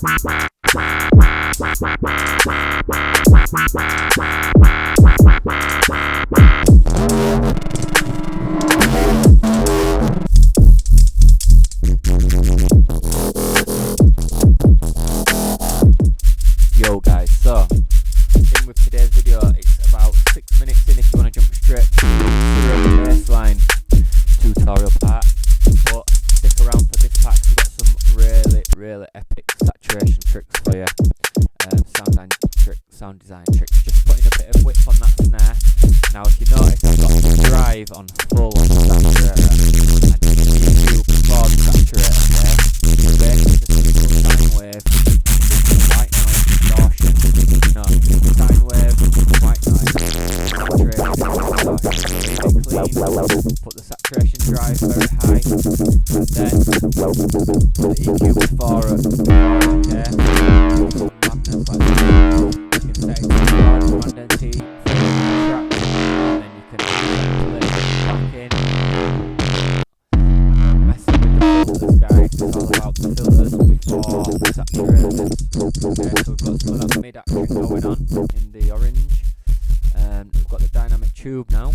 Yo guys, so in with today's video, it's about 6 minutes in if you want to jump straight to the bassline tutorial part, but stick around for this part because we've got some really epic saturation tricks for you, sound design tricks, just putting a bit of width on that snare. Now if you notice I've got the drive on full saturator and EQ before the saturator there, the bass is a simple sine wave, white noise, distortion, no, sine wave, white noise, saturation, distortion, clean, put the saturation drive very high, and then put the EQ before it, okay, madness like that. You can set it to hard, command and T, track, and then you can play it back in. Messing with the filters, guys, it's all about the filters before the saturators. Okay, so we've got some of that mid action going on in the orange. We've got the dynamic tube now,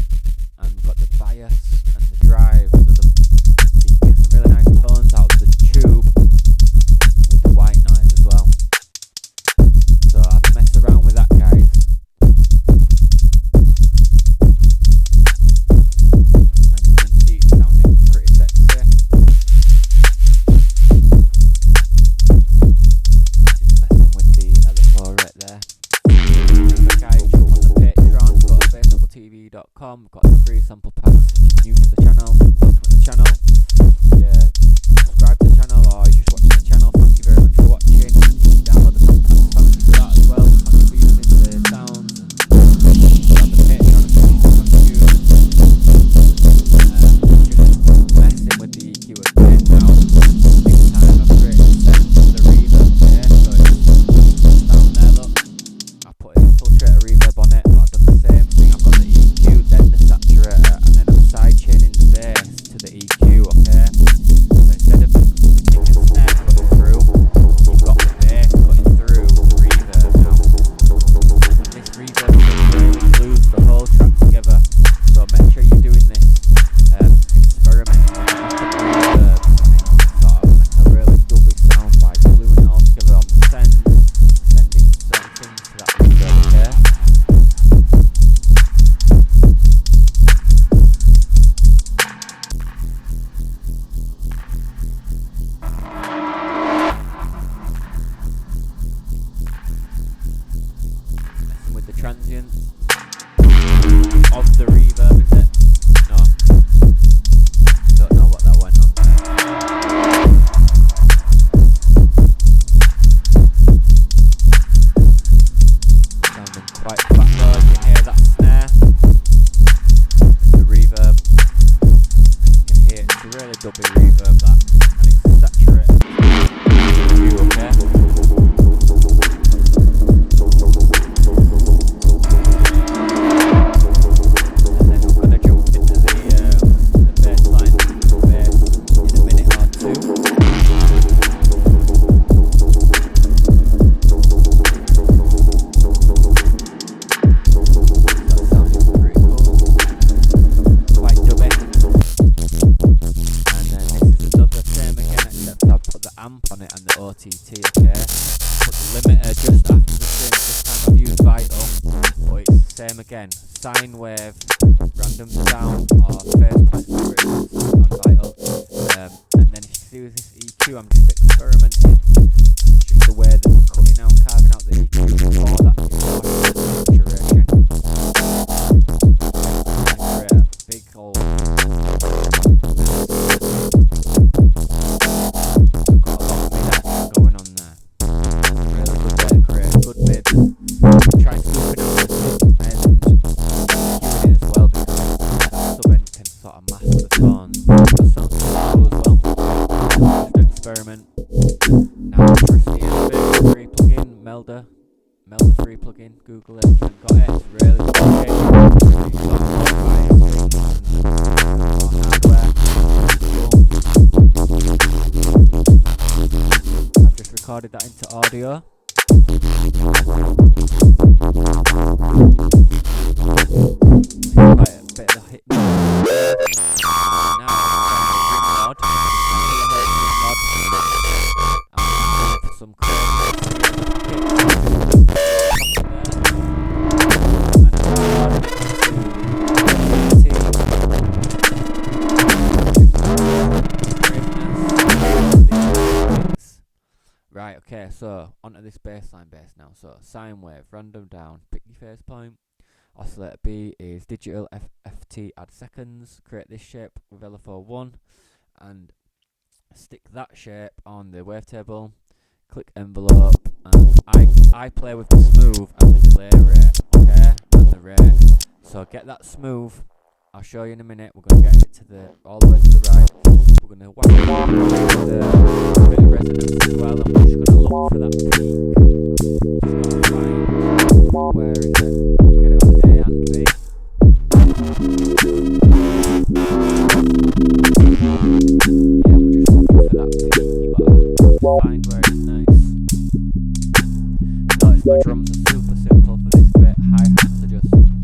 and we've got the bias and the drive, so you can get some really nice tones out of the tube with the white noise as well. So have a mess around with that, guys. And you can see it's sounding pretty sexy. Just messing with the LFO right there. So guys, jump on the Patreon, go to bassleveltv.com. We've got some free sample packs. If you're new to the channel, welcome to the channel. Yeah, subscribe to the channel, or you're just watching the channel. Thank you very much for watching. You can download the sample packs. Thank you for that as well. Thanks for using the sounds. On the Patreon, thank you. Just messing with the EQ a bit now. This time I've created a set for the reverb here, so it's down there, look. I put an infiltrator reverb on it, but I've done the same thing. I've got the EQ, then the saturator, and then I'm sidechaining the bass to the EQ, okay? So instead of the kick and snare cutting through, you've got the bass cutting through the reverb now. And this reverb really glues the whole track together, so make sure you're doing this experimenting with the reverb, and then sort of make a really dubby sound by gluing it all together on the send, sending certain things to that reverb, okay? Messing with the transients of the reverb, is it? No. Don't know what that went on. Sounding quite flat though, you can hear that snare. It's the reverb. And you can hear it's a really dubby reverb that. And it's saturated. Okay? And then we're going to jump into the bassline bass in a minute or two. That sounded pretty cool. Quite dubby. And then this is another same again, except I've put the amp on it and the OTT, okay? Put the limiter just after the synth. This time I've used Vital, but it's the same again. Sine wave, random sound, or phase point frequency on Vital. And then if you see with this EQ, I'm just experimenting. And it's just the way that I'm cutting out, carving out the EQ before that distortion and saturation. And create a big old got a lot of mid action going on there. Really good way to create good mids. Try scooping out the sub end, queuing it as well, because that sub end can sort of mask the tones. It does sound cool as well. Just experiment. Now for the free plugin, Melda free plugin, Google it, and got it. It's really good. Hardware. I've just recorded that into audio. Quite a bit of the hit now I'm for some Right, okay, so onto this bassline bass now. So sine wave, random down, pick your phase point. Oscillator B is digital FT add seconds. Create this shape with LFO1 and stick that shape on the wavetable. Click envelope, and I play with the smooth and the delay rate, okay, and the rate. So get that smooth. I'll show you in a minute. We're gonna get it to the all the way to the right. We're gonna whack it with a bit of resonance as well, and we're just gonna look for that peak. Just gotta find where is it. Get it on A and B. Yeah, we're just looking for that peak. You gotta find where it's nice. Notice my drums are super simple for this bit. Hi-hats are just 1, 2.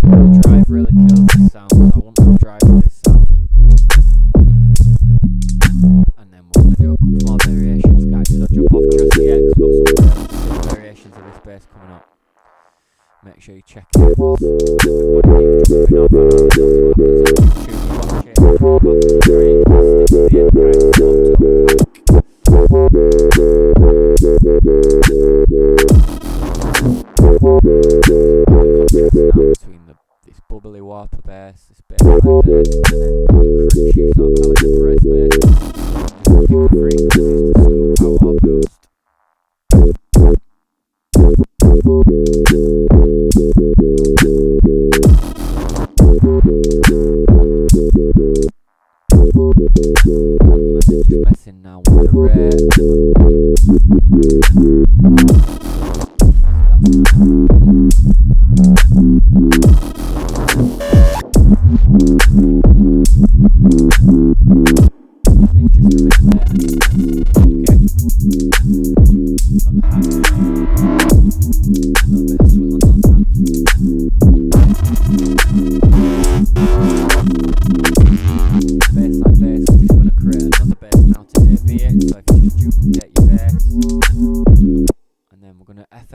The drive really kills this sound, so I want to drive this sound. And then we're going to do a couple more variations, guys. So jump off just yet, because we've got some variations of this bass coming up. Make sure you check it, because when you keep jumping off, I know that's what happens on YouTube. You watch it, stick to the end, between this bubbly warper bass, this bassline bass, and then crunchy sort of Alex bass. Just looking for frequencies to scoop out or boost. And then just messing now with the rate.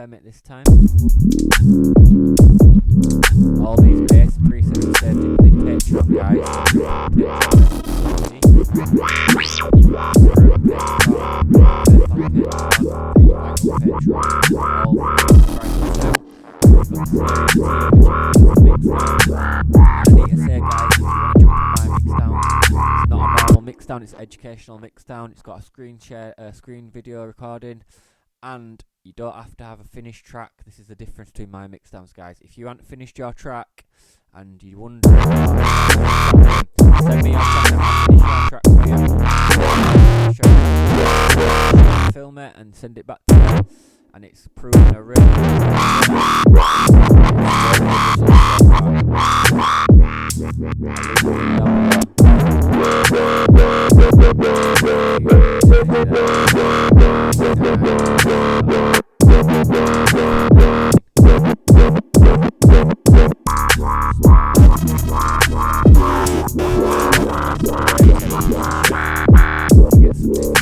It this time. All these bass presets are saved in the Patreon, guys. Mixdown, it's educational Mixdown. It's got a screen video recording, and you don't have to have a finished track. This is the difference between my mixdowns, guys. If you haven't finished your track and you wonder, send me your track and I'll finish your track for you. Film it and send it back to me, and it's proven a real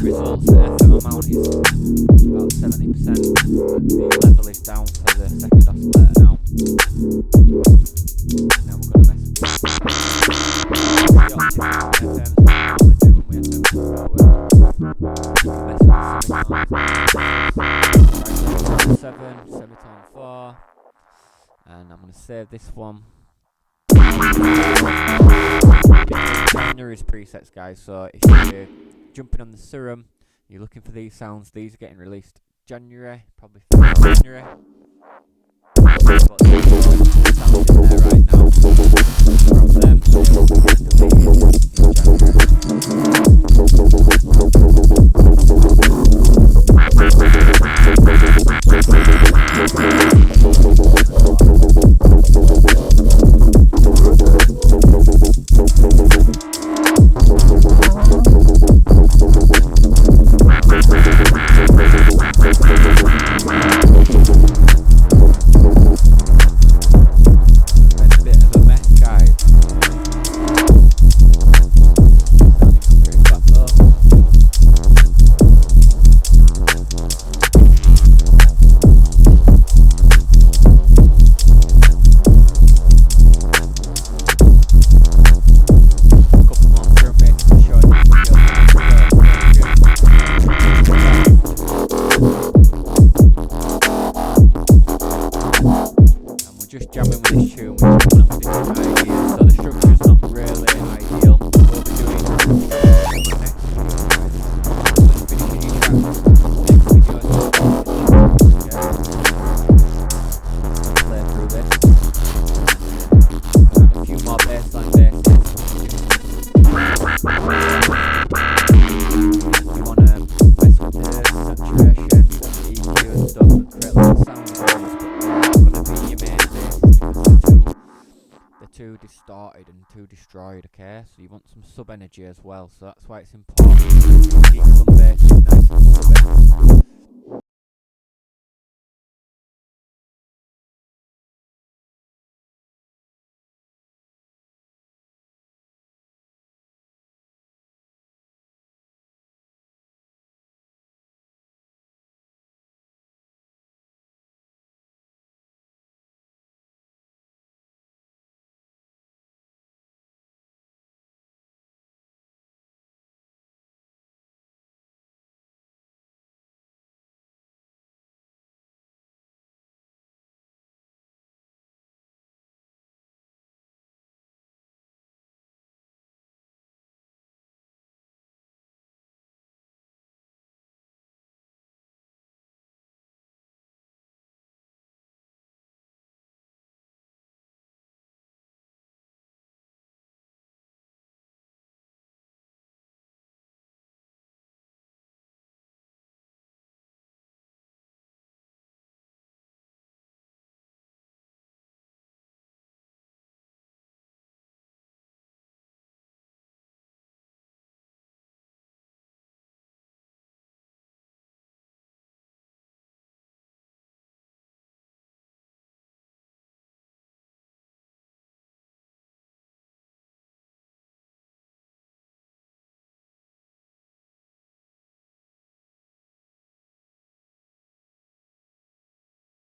results. The FM amount is about 70%, and the level is down for the second oscillator now. Now we're going to mess with the semitone 4, and I'm going to save this one. January's presets, guys. So if you're jumping on the Serum, you're looking for these sounds. These are getting released January, probably January. But sounds in there right now. From them, distorted and too destroyed, okay? So you want some sub energy as well, so that's why it's important to keep some bass nice and subby.